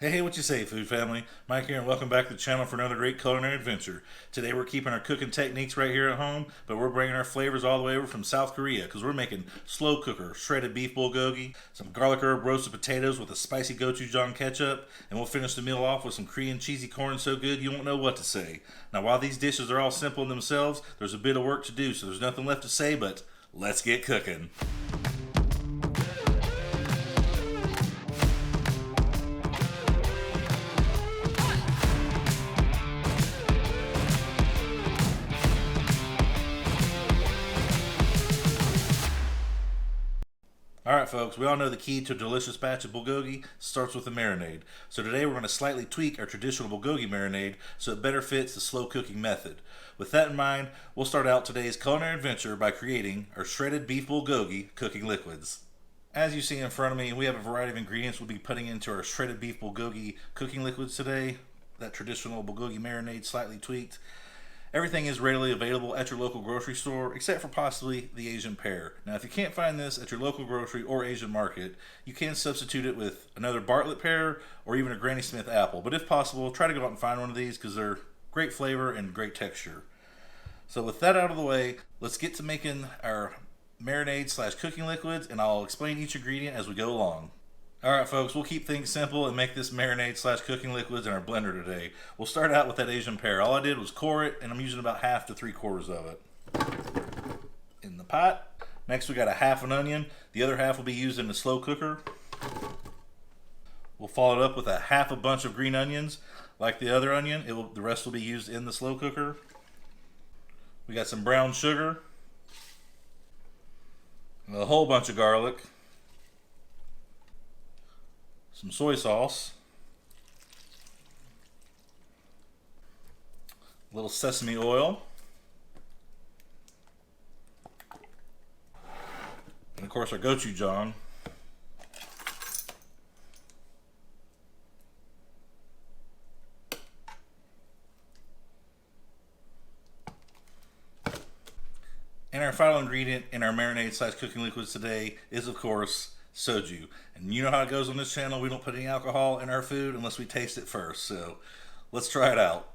Hey, what you say, food family? Mike here, and welcome back to the channel for another great culinary adventure. Today we're keeping our cooking techniques right here at home, but we're bringing our flavors all the way over from South Korea because we're making slow cooker shredded beef bulgogi, some garlic herb roasted potatoes with a spicy gochujang ketchup, and we'll finish the meal off with some Korean cheesy corn so good you won't know what to say. Now, while these dishes are all simple in themselves, there's a bit of work to do, so there's nothing left to say but let's get cooking. Alright folks, we all know the key to a delicious batch of bulgogi starts with a marinade. So today we're going to slightly tweak our traditional bulgogi marinade so it better fits the slow cooking method. With that in mind, we'll start out today's culinary adventure by creating our shredded beef bulgogi cooking liquids. As you see in front of me, we have a variety of ingredients we'll be putting into our shredded beef bulgogi cooking liquids today. That traditional bulgogi marinade slightly tweaked. Everything is readily available at your local grocery store, except for possibly the Asian pear. Now, if you can't find this at your local grocery or Asian market, you can substitute it with another Bartlett pear or even a Granny Smith apple. But if possible, try to go out and find one of these because they're great flavor and great texture. So with that out of the way, let's get to making our marinade slash cooking liquids, and I'll explain each ingredient as we go along. Alright folks, we'll keep things simple and make this marinade slash cooking liquids in our blender today. We'll start out with that Asian pear. All I did was core it, and I'm using about half to 3/4 of it in the pot. Next we got a half an onion. The other half will be used in the slow cooker. We'll follow it up with a half a bunch of green onions. Like the other onion, the rest will be used in the slow cooker. We got some brown sugar, a whole bunch of garlic, some soy sauce, a little sesame oil, and of course our gochujang. And our final ingredient in our marinade slash cooking liquids today is, of course, soju. And you know how it goes on this channel. We don't put any alcohol in our food unless we taste it first. So let's try it out.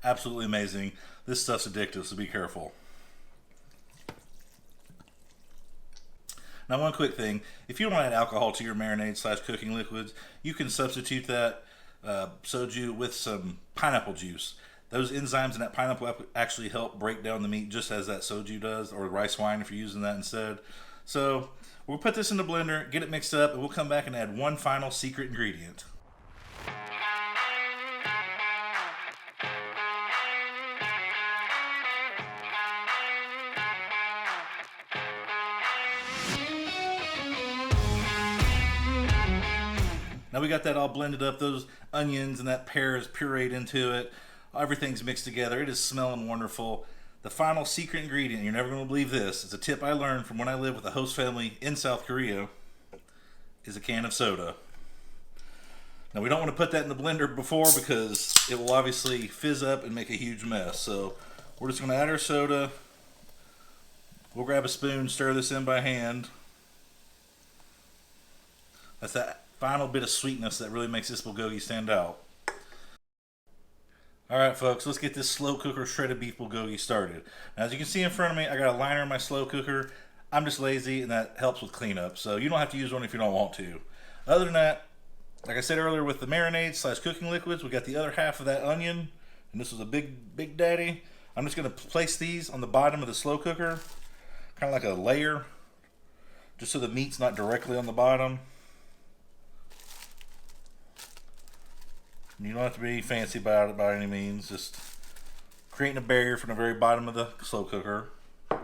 Absolutely amazing. This stuff's addictive, so be careful. Now, one quick thing, if you don't want to add alcohol to your marinade slash cooking liquids, you can substitute that soju with some pineapple juice. Those enzymes in that pineapple actually help break down the meat just as that soju does, or rice wine if you're using that instead. So we'll put this in the blender, get it mixed up, and we'll come back and add one final secret ingredient. Now we got that all blended up, those onions and that pear is pureed into it. Everything's mixed together. It is smelling wonderful. The final secret ingredient, you're never going to believe this, it's a tip I learned from when I lived with a host family in South Korea, is a can of soda. Now we don't want to put that in the blender before because it will obviously fizz up and make a huge mess. So we're just going to add our soda. We'll grab a spoon, stir this in by hand. That's that final bit of sweetness that really makes this bulgogi stand out. Alright folks, let's get this slow cooker shredded beef bulgogi started. Now, as you can see in front of me, I got a liner in my slow cooker. I'm just lazy and that helps with cleanup, so you don't have to use one if you don't want to. Other than that, like I said earlier with the marinade slash cooking liquids, we got the other half of that onion, and this was a big daddy. I'm just going to place these on the bottom of the slow cooker, kind of like a layer, just so the meat's not directly on the bottom. You don't have to be fancy about it by any means, just creating a barrier from the very bottom of the slow cooker. And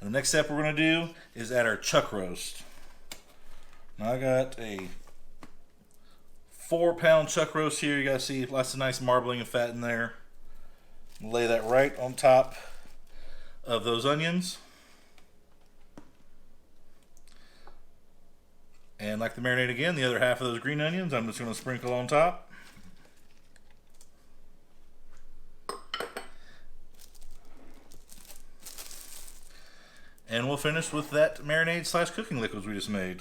the next step we're going to do is add our chuck roast. Now I got a 4-pound chuck roast here. You guys see lots of nice marbling of fat in there. Lay that right on top of those onions. And like the marinade again, the other half of those green onions, I'm just going to sprinkle on top. And we'll finish with that marinade slash cooking liquids we just made.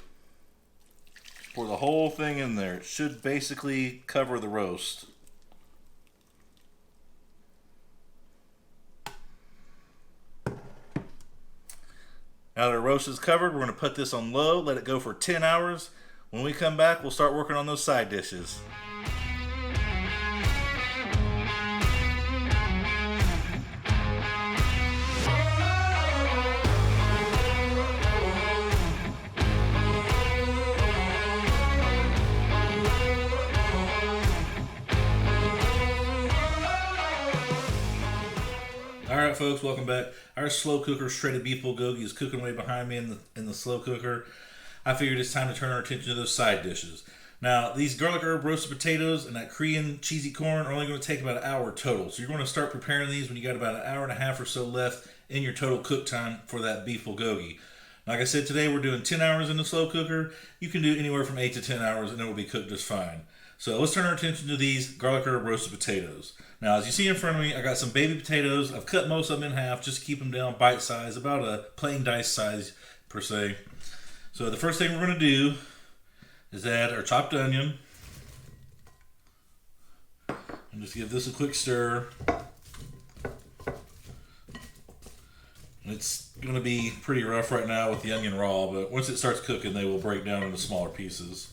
Pour the whole thing in there. It should basically cover the roast. Now that our roast is covered, we're going to put this on low, let it go for 10 hours. When we come back, we'll start working on those side dishes. Alright folks, welcome back. Our slow cooker shredded beef bulgogi is cooking away behind me in the slow cooker. I figured it's time to turn our attention to those side dishes. Now, these garlic herb roasted potatoes and that Korean cheesy corn are only going to take about an hour total. So you're going to start preparing these when you got about an hour and a half or so left in your total cook time for that beef bulgogi. Like I said, today we're doing 10 hours in the slow cooker. You can do anywhere from 8 to 10 hours and it will be cooked just fine. So let's turn our attention to these garlic herb roasted potatoes. Now, as you see in front of me, I got some baby potatoes. I've cut most of them in half just to keep them down bite size, about a plain dice size per se. So the first thing we're going to do is add our chopped onion. And just give this a quick stir. It's going to be pretty rough right now with the onion raw, but once it starts cooking, they will break down into smaller pieces.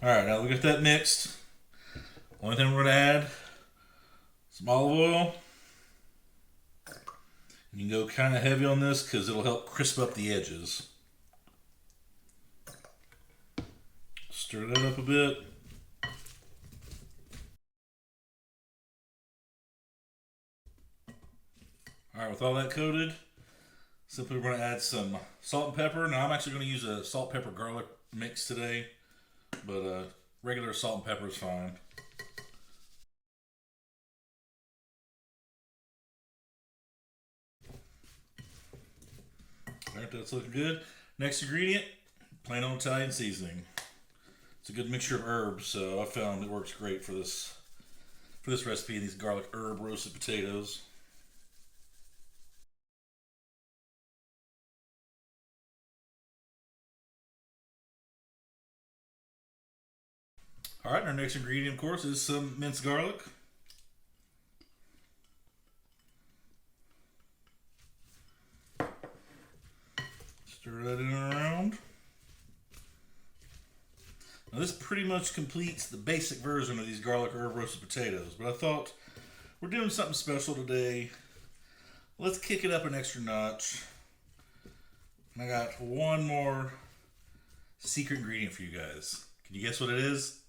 Alright, now we got that mixed. Only thing we're going to add, some olive oil. You can go kind of heavy on this because it'll help crisp up the edges. Stir that up a bit. Alright, with all that coated, simply we're going to add some salt and pepper. Now I'm actually going to use a salt, pepper, garlic mix today, but regular salt and pepper is fine. Alright, that's looking good. Next ingredient, plain old Italian seasoning. It's a good mixture of herbs, so I found it works great for this recipe, these garlic herb roasted potatoes. Alright, our next ingredient, of course, is some minced garlic. Stir that in and around. Now this pretty much completes the basic version of these garlic herb roasted potatoes, but I thought we're doing something special today. Let's kick it up an extra notch. And I got one more secret ingredient for you guys. Can you guess what it is?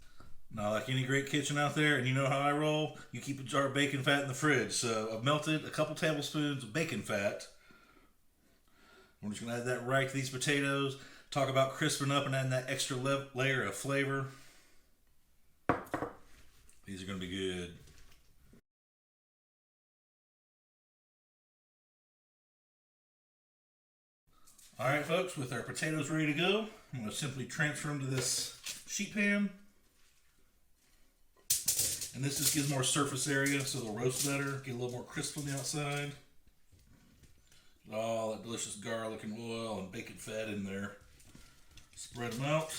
Now, like any great kitchen out there, and you know how I roll, you keep a jar of bacon fat in the fridge. So I've melted a couple tablespoons of bacon fat. We're just going to add that right to these potatoes. Talk about crisping up and adding that extra layer of flavor. These are going to be good. Alright folks, with our potatoes ready to go, I'm going to simply transfer them to this sheet pan. And this just gives more surface area so they'll roast better, get a little more crisp on the outside. All that delicious garlic and oil and bacon fat in there. Spread them out.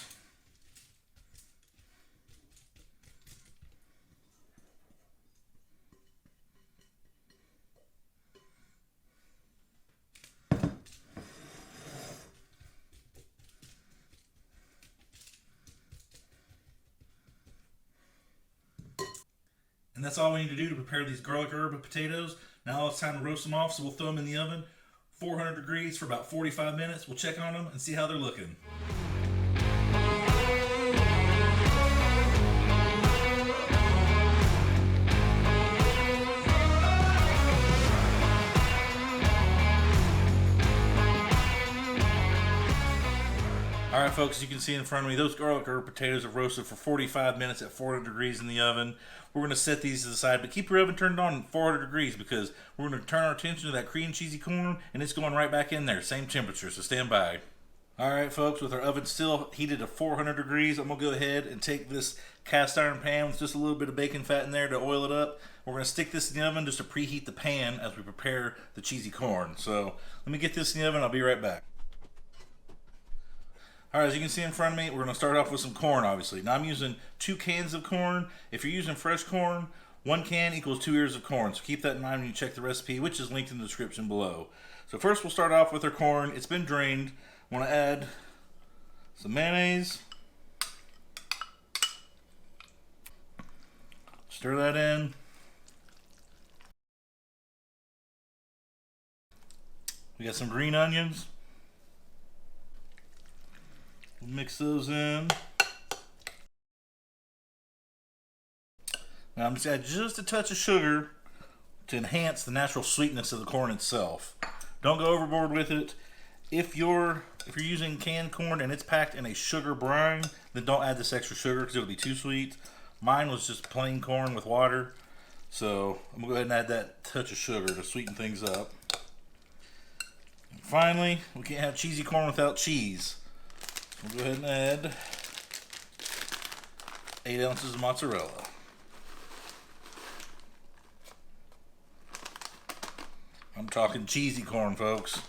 And that's all we need to do to prepare these garlic herb potatoes. Now it's time to roast them off, so we'll throw them in the oven, 400 degrees for about 45 minutes. We'll check on them and see how they're looking. Alright folks, as you can see in front of me, those garlic herb potatoes have roasted for 45 minutes at 400 degrees in the oven. We're going to set these to the side, but keep your oven turned on at 400 degrees because we're going to turn our attention to that Korean cheesy corn, and it's going right back in there, same temperature, so stand by. Alright folks, with our oven still heated to 400 degrees, I'm going to go ahead and take this cast iron pan with just a little bit of bacon fat in there to oil it up. We're going to stick this in the oven just to preheat the pan as we prepare the cheesy corn. So let me get this in the oven. I'll be right back. Alright, as you can see in front of me, we're going to start off with some corn, obviously. Now I'm using 2 cans of corn. If you're using fresh corn, 1 can equals 2 ears of corn. So keep that in mind when you check the recipe, which is linked in the description below. So first we'll start off with our corn. It's been drained. I want to add some mayonnaise. Stir that in. We got some green onions. We'll mix those in. Now I'm just add just a touch of sugar to enhance the natural sweetness of the corn itself. Don't go overboard with it. If you're using canned corn and it's packed in a sugar brine, then don't add this extra sugar because it'll be too sweet. Mine was just plain corn with water, so I'm gonna go ahead and add that touch of sugar to sweeten things up. And finally, we can't have cheesy corn without cheese. We'll go ahead and add 8 ounces of mozzarella. I'm talking cheesy corn, folks.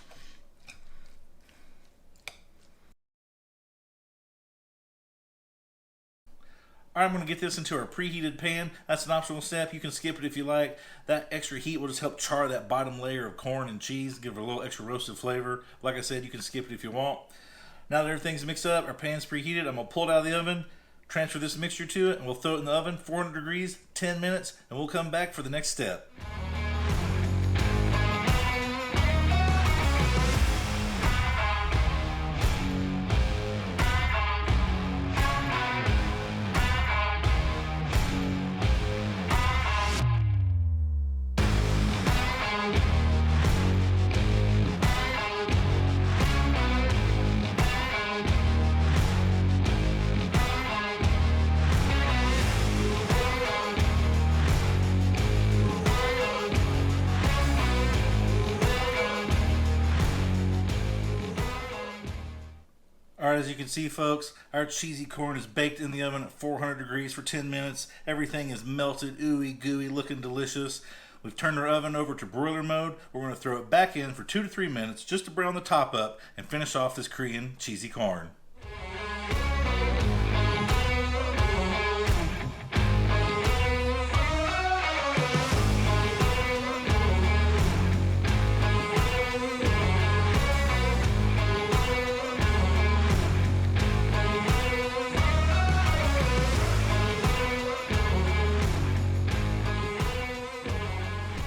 Alright, I'm going to get this into our preheated pan. That's an optional step. You can skip it if you like. That extra heat will just help char that bottom layer of corn and cheese, give it a little extra roasted flavor. Like I said, you can skip it if you want. Now that everything's mixed up, our pan's preheated, I'm going to pull it out of the oven, transfer this mixture to it, and we'll throw it in the oven, 400 degrees, 10 minutes, and we'll come back for the next step. Alright, as you can see, folks, our cheesy corn is baked in the oven at 400 degrees for 10 minutes. Everything is melted, ooey gooey, looking delicious. We've turned our oven over to broiler mode. We're going to throw it back in for 2 to 3 minutes just to brown the top up and finish off this Korean cheesy corn.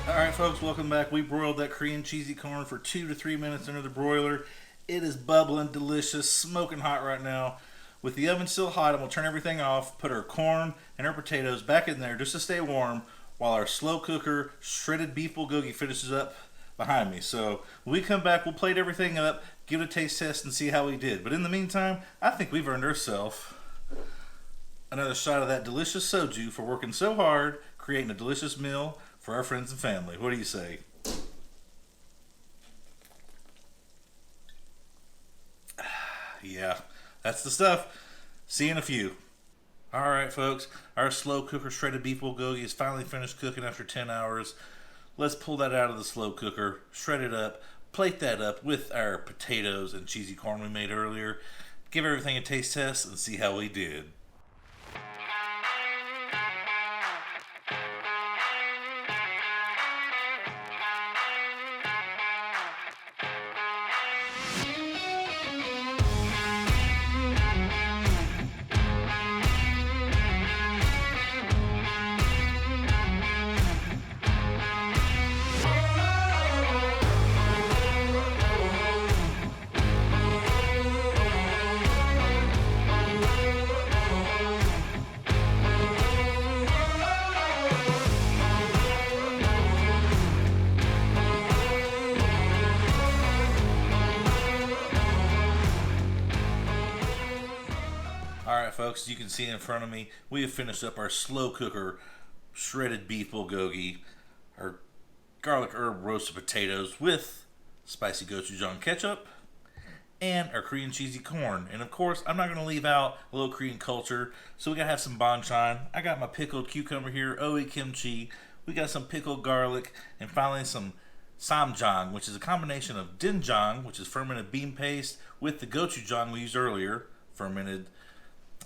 Alright folks, welcome back. We broiled that Korean cheesy corn for 2 to 3 minutes under the broiler. It is bubbling, delicious, smoking hot right now. With the oven still hot, I'm going to turn everything off, put our corn and our potatoes back in there just to stay warm while our slow cooker shredded beef bulgogi finishes up behind me. So when we come back, we'll plate everything up, give it a taste test, and see how we did. But in the meantime, I think we've earned ourselves another shot of that delicious soju for working so hard, creating a delicious meal for our friends and family. What do you say? Yeah, that's the stuff. See you in a few. Alright folks, our slow cooker shredded beef bulgogi is finally finished cooking after 10 hours. Let's pull that out of the slow cooker, shred it up, plate that up with our potatoes and cheesy corn we made earlier. Give everything a taste test and see how we did. Alright folks, as you can see in front of me, we have finished up our slow cooker shredded beef bulgogi, our garlic herb roasted potatoes with spicy gochujang ketchup, and our Korean cheesy corn. And of course, I'm not going to leave out a little Korean culture, so we got to have some banchan. I got my pickled cucumber here, oe kimchi. We got some pickled garlic, and finally some samjang, which is a combination of doenjang, which is fermented bean paste, with the gochujang we used earlier, fermented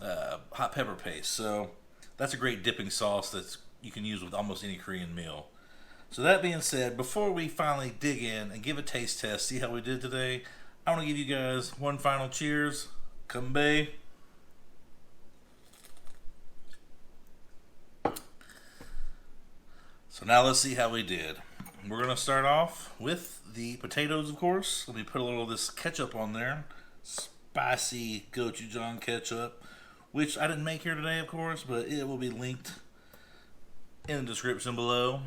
hot pepper paste. So that's a great dipping sauce that you can use with almost any Korean meal. So that being said, before we finally dig in and give a taste test, see how we did today, I want to give you guys one final cheers. Kanbae. So now let's see how we did. We're going to start off with the potatoes, of course. Let me put a little of this ketchup on there. Spicy gochujang ketchup, which I didn't make here today, of course, but it will be linked in the description below.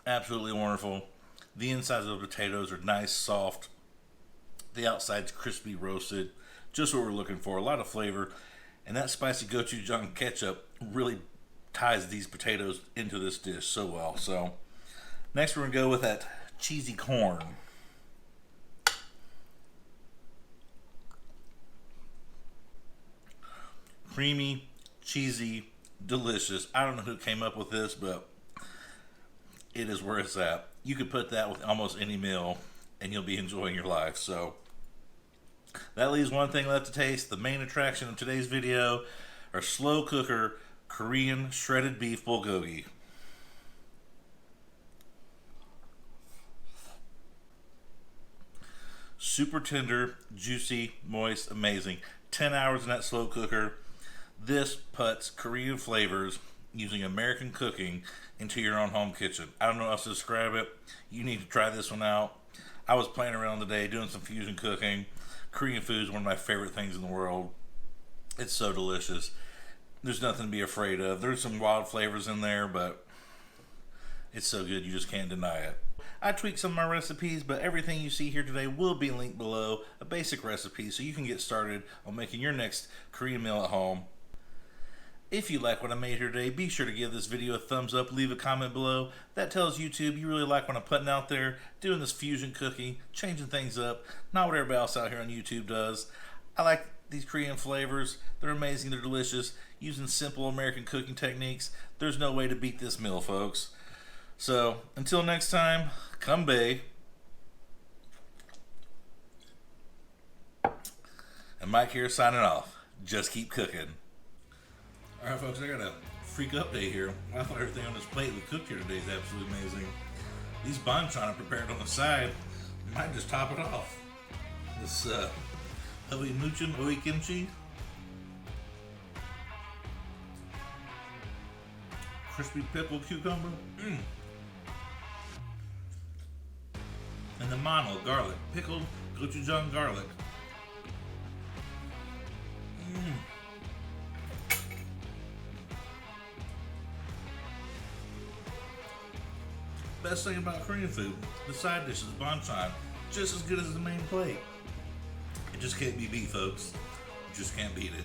Absolutely wonderful. The insides of the potatoes are nice, soft. The outside's crispy, roasted. Just what we're looking for. A lot of flavor. And that spicy gochujang ketchup really ties these potatoes into this dish so well. So next we're going to go with that cheesy corn. Creamy, cheesy, delicious. I don't know who came up with this, but it is where it's at. You could put that with almost any meal and you'll be enjoying your life. So that leaves one thing left to taste. The main attraction of today's video are slow cooker Korean shredded beef bulgogi. Super tender, juicy, moist, amazing. 10 hours in that slow cooker. This puts Korean flavors using American cooking into your own home kitchen. I don't know how else to describe it. You need to try this one out. I was playing around today doing some fusion cooking. Korean food is one of my favorite things in the world. It's so delicious. There's nothing to be afraid of. There's some wild flavors in there, but it's so good you just can't deny it. I tweaked some of my recipes, but everything you see here today will be linked below. A basic recipe so you can get started on making your next Korean meal at home. If you like what I made here today, be sure to give this video a thumbs up, leave a comment below. That tells YouTube you really like what I'm putting out there, doing this fusion cooking, changing things up, not what everybody else out here on YouTube does. I like these Korean flavors. They're amazing, they're delicious. Using simple American cooking techniques, there's no way to beat this meal, folks. So, until next time, kanbae. And Mike here signing off. Just keep cooking. Alright folks, I got a freak update here. I thought everything on this plate we cooked here today is absolutely amazing. These banchan are prepared on the side. Might just top it off. This oe kimchi. Crispy pickled cucumber. And the mono garlic. Pickled gochujang garlic. Best thing about Korean food, the side dishes, banchan, just as good as the main plate. It just can't be beat, folks. You just can't beat it.